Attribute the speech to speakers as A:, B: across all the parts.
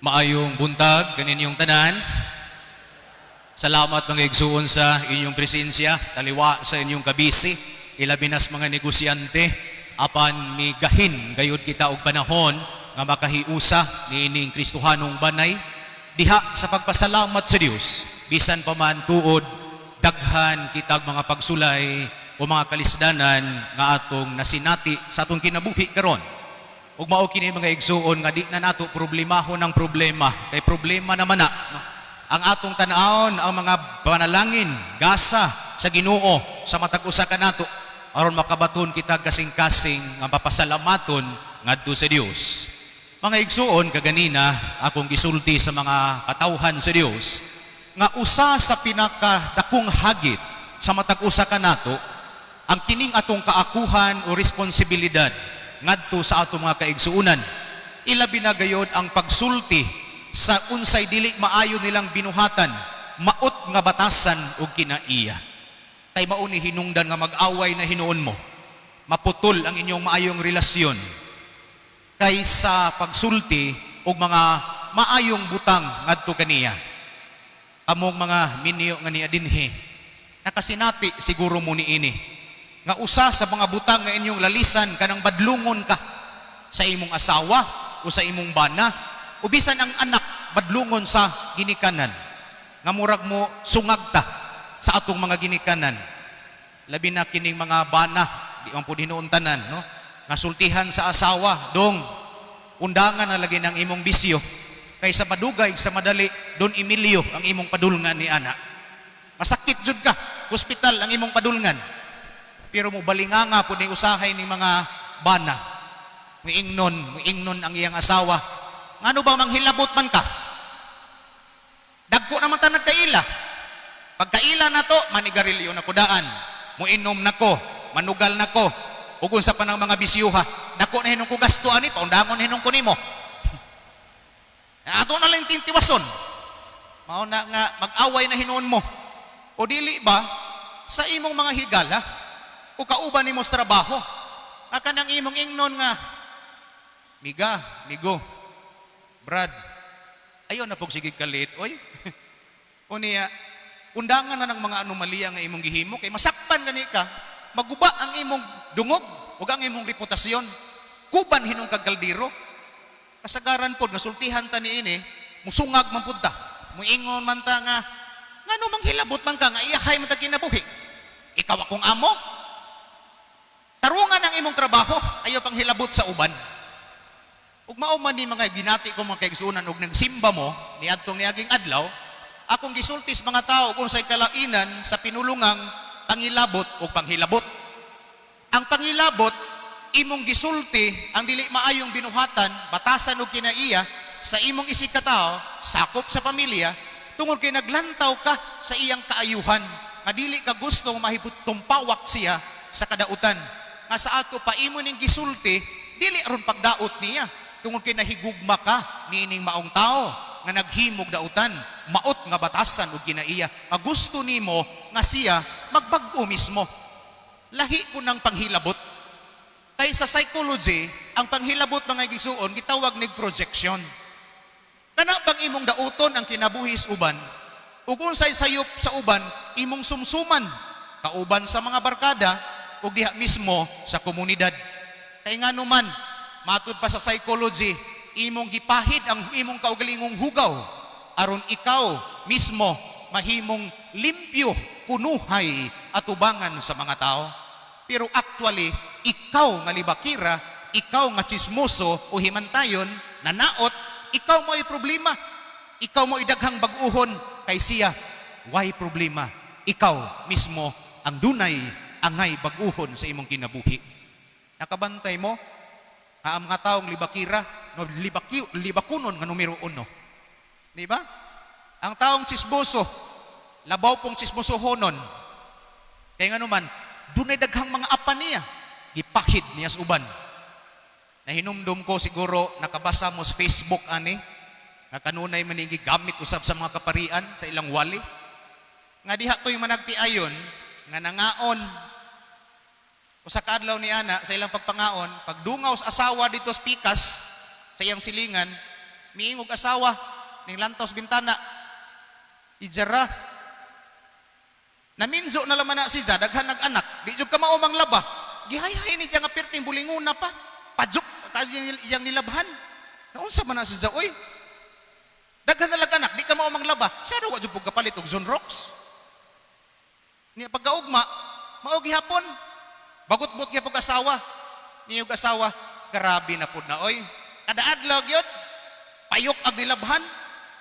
A: Maayong buntag kaninyong tanan. Salamat mga igsuon sa inyong presensya, taliwa sa inyong kabisi, ilabinas mga negosyante, apan ni gahin gayud kita og panahon nga makahiusa niining Kristohanong banay diha sa pagpasalamat sa Dios. Bisan pa man tuod daghan kitag mga pagsulay o mga kalisdanan nga atong nasinati sa atong kinabuhi karon. Ug mao kini mga igsuon nga di na nato problemahon ang problema, kay problema naman na. No? Ang atong tan-awon ang mga panalangin, gasa sa Ginoo sa matag usa ka nato aron makabaton kita kasing-kasing nga papasalamaton ngadto sa Dios. Mga igsuon kaganina akong gisulti sa mga katawhan sa Dios nga usa sa pinakadakong hagit sa matag usa ka nato ang kining atong kaakuhan o responsibilidad ngadto sa atong mga kaigsuunan. Ilabi na gayod ang pagsulti sa unsay dili maayo nilang binuhatan, maot nga batasan o kinaiya. Kay mao ni hinungdan nga mag-away na hinuon mo, maputol ang inyong maayong relasyon kaysa pagsulti og mga maayong butang ngadto kaniya. Among mga minyo nga niya dinhi, nakasinati siguro mo niini nga usa sa mga butang nga inyong lalisan kanang badlungon ka sa imong asawa o sa imong bana o bisan ang anak badlungon sa ginikanan nga murag mo sungagta sa atong mga ginikanan. Labi na kining mga bana di man pud hinuon tanan, no, nga sultihan sa asawa dong undangan na lagi ng imong bisyo kaysa padugay sa madali don Emilio ang imong padulngan ni ana. Masakit jud ka, hospital ang imong padulngan. Pero mo balinganga po ni usahay ni mga bana. Muingnon ang iyang asawa. Ngano ba manghilabot man ka? Dagko naman ta nagkaila. Pagkaila na to, manigarilyo na ko daan. Muinom na ko, manugal na ko. Ugon sa panang mga bisyuha. Dako na hinong ko gasto ani, paundangon na hinong ko nimo. Ato na lang tintiwason. Mao na nga mag-away na hinuon mo. O dili ba sa imong mga higala? O kauban nimo sa trabaho, aka nang imong ingnon nga, migo, Brad, ayaw na pog sige kalit, oy. O niya, undangan na ng mga anomalya nga imong gihimo, kay masakpan gani ka, maguba ang imong dungog, o ang imong reputasyon, kuban hinong kagaldiro, kasagaran pod, nasultihan ta niini, musungag man pod ta, muingon man ta nga no manghilabot man ka, nga iyahay man ta kinabuhi, ikaw akong amo, tarungan ang imong trabaho, ayaw pang hilabot sa uban. Ug mao man ni mga ginati ko mga kaigsunan ug nagsimba mo niadtong niaging adlaw, akong gisultis mga tao kung say kalainan sa pinulungang pangilabot o panghilabot. Ang pangilabot imong gisulti ang dili maayong binuhatan, batasan og kinaiya sa imong isig ka tao, sakop sa pamilya, tungod kay naglantaw ka sa iyang kaayuhan, nga dili ka gusto mahitumpawak siya sa kadautan. Nga sa ato pa imo ning gisulti dili aron pagdaot niya tungod kay nahigugma ka niining maong tao nga naghimog dautan, maot nga batasan ug kinaiya nga gusto nimo nga siya magbag-o mismo. Lahi ko ng panghilabot kay sa psychology ang panghilabot mga igsuon gitawag nig projection. Kana bang imong dauton ang kinabuhi sa uban ug unsay sayop sa uban imong sumsuman kauban sa mga barkada o diha mismo sa komunidad. Kaya nga naman, matud pa sa psychology, imong gipahid ang imong kaugalingong hugaw, aron ikaw mismo mahimong limpyo, punuhay at ubangan sa mga tao. Pero actually, ikaw nga libakira, ikaw nga chismoso o himantayon, nanaot, ikaw mo ay problema. Ikaw mo idaghang baguhon kay siya. Why problema? Ikaw mismo ang dunay angay baguhon sa imong kinabuhi. Nakabantay mo, ang mga taong libakira, no, libakunon nga numero 1. Di ba? Ang taong chismoso, labaw pong chismosohonon. Kaya nga naman, dunay daghang mga apan niya, gipahid niya sa uban. Nahinumdum ko siguro, nakabasa mo sa Facebook, ani, nga kanunay manigi gamit usab sa mga kaparian, sa ilang wali. Nga diha to'y managtiayon, nga nangaon, o sa kadlaw ni ana sa ilang pagpangaon, pagdungaw sa asawa dito sa pikas sa iyang silingan, miingog asawa ning lantaw sa bintana. Ijara. Naminzo na laman na si Za, daghan nag-anak. Di jud ka mao manglaba. Gihay-hay ni siya nga perting bulinguna pa. Pajuk ta iyang nilabhan. Naunsa man na si Za, oy. Daghan na lag-anak, di ka mao manglaba. Siya daw wa jud pug kapalit og Zonrox. Niya pagkaugma, mao gihapon. Bagot-bot gyud pug asawa. Niyog asawa, grabe na pud na oy. Kada adlaw gyud payok ag nilabhan.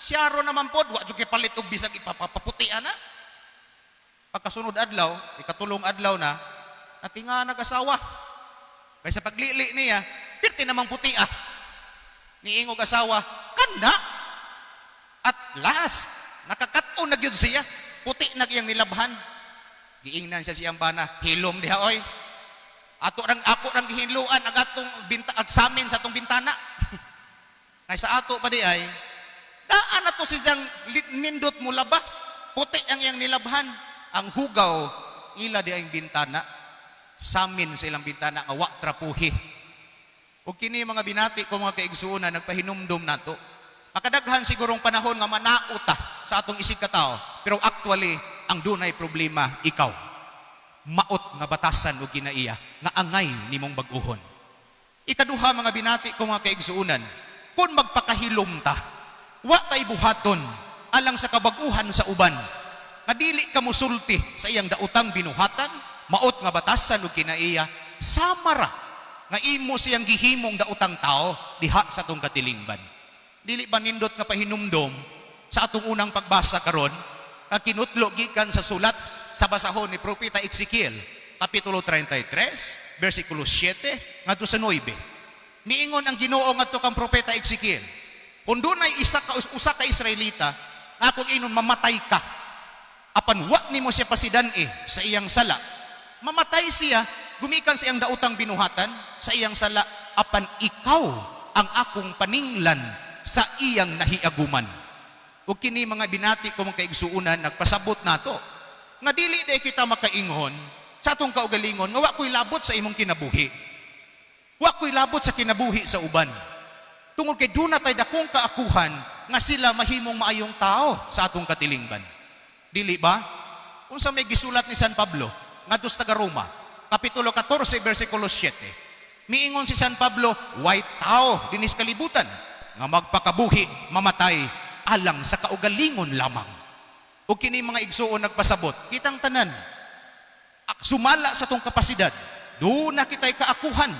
A: Siya ro naman pod wa jud palit og bisag ipapaputi ana. Pagkasunod adlaw, ikatulong adlaw na, natinga nag-asawa. Kaysa paglili niya, pirti namang puti ah. Niingog asawa, kanda. At last, nakakaton na gyud siya. Puti na iyang nilabhan. Giingnan siya siyang bana, hilom diha oy. Ako rang gihinluan ag atong agsamin sa atong bintana. Kaysa ato pa di ay, daan na to siyang nindot mo laba. Puti ang iyang nilabhan. Ang hugaw, ila di ang bintana. Samin sa ilang bintana, nga wa trapuhi. O kini mga binati ko mga kaigsuuna, nagpahinumdum nato. Makadaghan sigurong panahon nga manauta sa atong isig katao. Pero actually, ang dunay problema, ikaw. Maot nga batasan o ginaiya, nga angay nimong baguhon. Ikaduha mga binati ko mga kaigsuunan, kung magpakahilom ta, wa tay buhaton, alang sa kabaguhan sa uban, kadili ka musulti sa iyang dautang binuhatan, maot nga batasan o kinaiya, samara nga imo siyang gihimong dautang tao diha sa atong katilingban. Dili ba nindot nga pahinumdom sa atong unang pagbasa karon, kakinutlo gikan sa sulat sa basahon ni Propeta Ezekiel, Kapitulo 33, versikulo 7, ngadto sa 9. Niingon ang Ginoo ngadto kang Propeta Ezekiel, kung dunay usa ka Israelita, nga kung inon mamatay ka, apan wa nimo siya pasidani sa iyang sala, mamatay siya, gumikan sa iyang dautang binuhatan sa iyang sala, apan ikaw ang akong paninglan sa iyang nahiaguman. Ug kini mga binati ko mga kaigsuunan, nagpasabot nato nga dili day kita makaingon sa atong kaugalingon nga wa koy labot sa imong kinabuhi, wa koy labot sa kinabuhi sa uban, tungod kay duna tay dakong kaakuhan nga sila mahimong maayong tao sa atong katilingban. Dili ba? Unsa may gisulat ni San Pablo ngadto sa taga Roma, Kapitulo 14, versikulo 7. Miingon si San Pablo, way tao dinis kalibutan nga magpakabuhi, mamatay alang sa kaugalingon lamang. O kini mga igsuon nagpasabot, kitang tanan, sumala sa tong kapasidad, doon na kita'y kaakuhan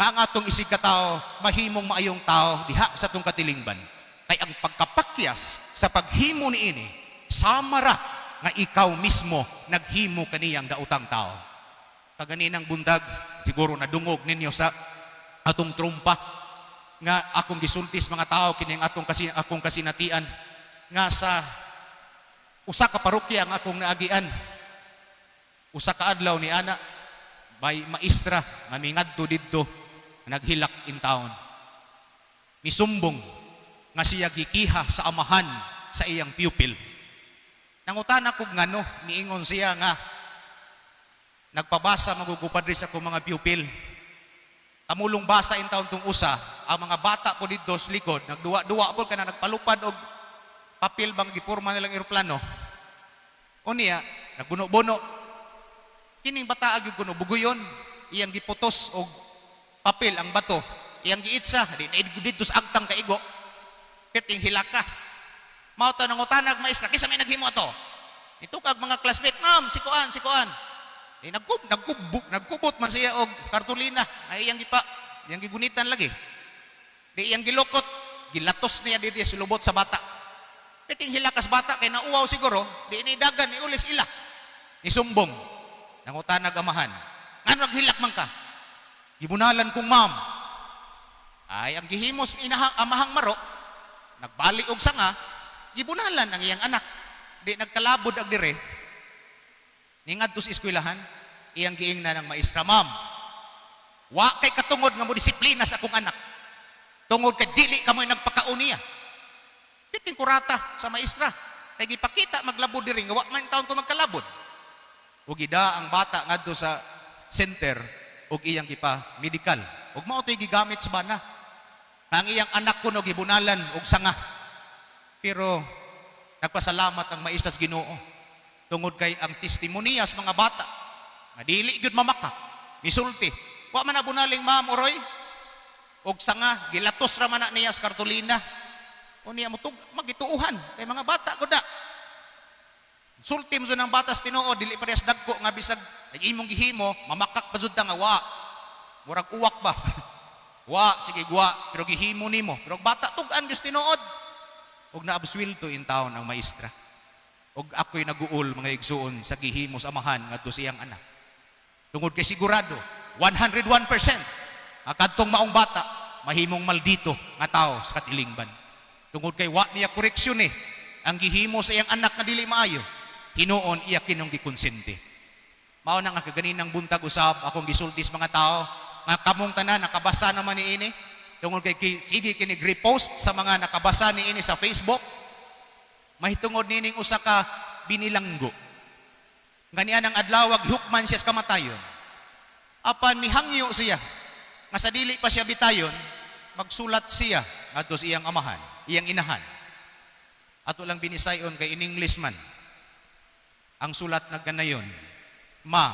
A: nga ang atong isig katao, mahimong maayong tao diha sa tong katilingban. Kay ang pagkapakyas sa paghimo ni ini, samara nga ikaw mismo naghimo kaniyang dautang tao. Kaganinang bundag, siguro nadungog ninyo sa atong trumpa nga akong gisultis mga tao kining akong kasinatian nga sa usa ka parokya ang akong naagian. Usa ka adlaw ni ana bay maestra nga mingadto didto naghilak in town. Misumbong nga siya gikiha sa amahan sa iyang pupil. Nangutana kog ngano, niingon siya nga nagpabasa magugupadri sa akong mga pupil. Tamulong basa in taon tong usa, ang mga bata po dito sa likod, nagduwa-duwa po ka na nagpalupad og papel bang giporma nilang eroplano. O niya, nagbuno-buno. Kining bata agyud kuno buguyon, iyang giputos og papel ang bato, iyang giitsa, dito sa agtang kaigo, piting hilaka. Mao ta nangutanag maestra, kisa may naghimo to. Ito kag mga classmate, ma'am, sikuan. Nagkubot man siya og kartulina, ay iyang gigunitan lagi. Di iyang gilokot, gilatos niya diri sa lubot sa bata. Piting hilakas bata kay nauwaw siguro, di inidagan ni ulis ila. Isumbong, nangutanag amahan. Ngano naghilak man ka? Gibunalan kong ma'am. Ay ang gihimos amahang maro, nagbalik og sanga, gibunalan ang iyang anak. Di nagkalabod ag dire. Ningadto sa eskwelahan, iyang giingnan ng maestra, ma'am, wa kay katungod nga mo disiplina sa akong anak. Tungod kay dili ka mo'y nagpakauniya. Piting kurata sa maestra. Kay gipakita maglabod diri nga wa man taon to magkalabod. Ug ida ang bata ngadto sa center ug iyang gipa medical. Ug mao toy gigamit sa bana. Ang iyang anak kuno gibunalan og sanga. Pero nagpasalamat ang maestras Ginoo tungod kay ang testimonyas mga bata nga dili gyud mamakak, misulti. Wa man nabunaling ma'am Oroy og sanga gilatos ra man na niya sa kartolina. O niya mutug magituuhan kay mga bata gud na. Sultim so ng batas Tinoo dili parehas dagko nga bisag ay imong gihimo mamakak pa jud ta nga wa. Murag uwak ba? Wa sige gwa pero gihimo nimo. Pero bata tug-an Dios tinuod. Og naabswelto in taon ang maestra. Og ako'y naguol mga igsuon sa gihimo sa amahan ngadto siyang anak. Tungod kay sigurado 101% akadtong maong bata mahimong maldito nga tao sa katilingban. Tungod kay wa niya koreksyon ang gihimo sa iyang anak nga dili maayo. Hinuon iya kinong gikonsente. Mao na nga kaganinang buntag usab akong gisultis mga tao nga kamong tanan nakabasa naman niini tungod kay sige kini repost sa mga nakabasa niini sa Facebook. Mahitungod nining usa ka binilanggo. Ganian ang adlaw hukman siya sa kamatayon. Apan mihangyo siya nga sa dili pa siya bitayon magsulat siya ngadto sa iyang amahan, iyang inahan. Ato lang binisayon kay in English man. Ang sulat na ganayon, Ma,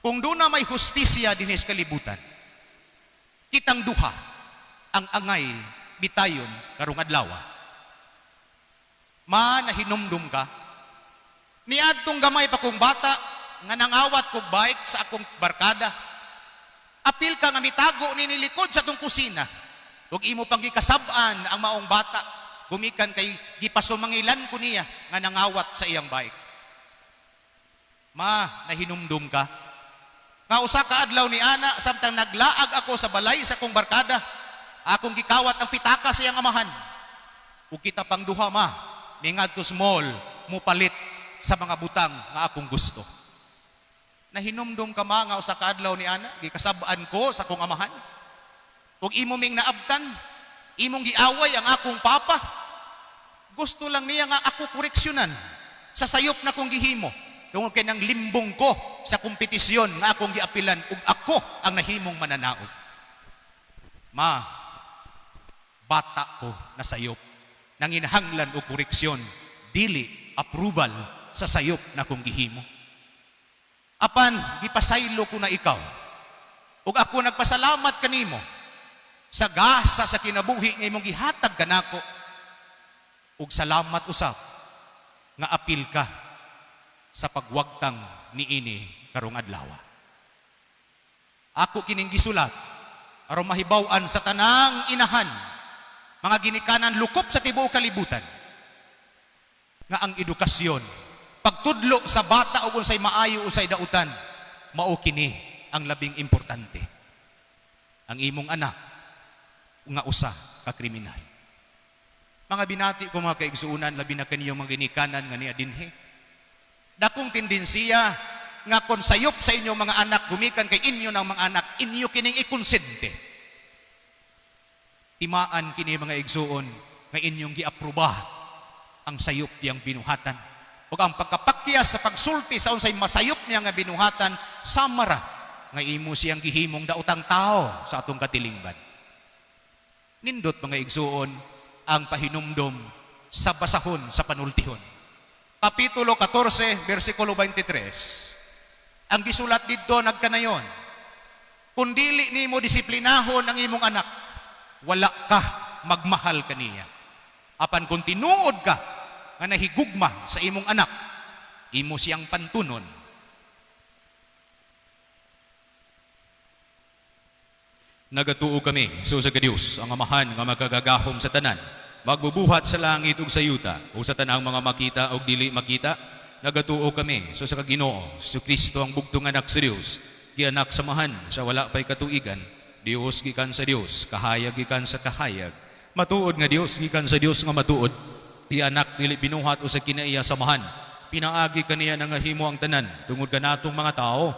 A: kung doon na may hustisya din sa kalibutan, kitang duha ang angay bitayon karong adlaw. Ma, nahinumdum ka, niadtong gamay pa kong bata, nga nangawat kong bike sa akong barkada, apil ka nga mitago ni nilikod sa tong kusina, ug imo pang gikasab-an ang maong bata, gumikan kay gipasumangilan ko niya nga nangawat sa iyang bike. Ma, nahinumdum ka. Kausa ka adlaw ni ana samtang naglaag ako sa balay sa kong barkada, akong gikawat ang pitaka sa iyang amahan. Ug kita pang duha ma, mingadto mall mupalit sa mga butang nga akong gusto. Nahinumdum ka ma nga usa ka adlaw ni ana, gikasab-an ko sa kong amahan. Ug imo ming naabtan, imong giaway ang akong papa. Gusto lang niya nga ako koreksyonan sa sayop na kong gihimo. Tungod kay nang limbong ko sa kompetisyon nga akong giapilan ug ako ang nahimong mananaog. Ma, bata ko na sayop. Nanginahanglan o koreksyon, dili approval sa sayop na kong gihimo. Apan, gipasaylo ko na ikaw. Ug ako nagpasalamat kanimo sa gasa sa kinabuhi nga imong gihatag kanako. Ug salamat usab nga apil ka sa pagwagtang niini karong adlaw. Ako kining gisulat aron mahibaw-an sa tanang inahan, mga ginikanan lukop sa tibuok kalibutan, nga ang edukasyon, pagtudlo sa bata ug unsay maayo unsay dautan, mao kini ang labing importante. Ang imong anak nga usa ka kriminal. Mga binati ko mga kaigsuunan, labi na kaniyong mga ginikanan nga niya dinhi. Dakong tendensiya nga kon sayop sa inyong mga anak gumikan kay inyo ng mga anak, inyo kining ikonsente. Timaan kini mga igsuon nga inyong giaproba ang sayop diyang binuhatan. Ug ang pagkapakyas sa pagsulti sa unsay masayop niya nga binuhatan, samara nga imo siyang gihimong daotang tao sa atong katilingban. Nindot mga igsuon ang pahinumdom sa basahon sa panultihon. Kapitulo 14, versikulo 23. Ang gisulat dito nagkanayon, kung dili nimo disiplinahon ang imong anak, wala ka magmahal kaniya. Apan kung tinuod ka nga nahigugma sa imong anak, imo siyang pantunon. Nagatuo kami sa usa ka Dios, ang amahan nga magkagagahom sa tanan, magbubuhat sa langit ug sa yuta ug sa tanang mga makita ug dili makita. Nagatuo kami sa usa ka Ginoo, si Kristo ang bugtong anak sa Dios, gianak samahan sa wala pay katuigan, Dios gikan sa Dios, kahayag gikan sa kahayag, matuod nga Dios gikan sa Dios nga matuod, ianak dili binuhat o sa kinaiya samahan, pinaagi kaniya nga himo ang tanan tungod kanatong mga tao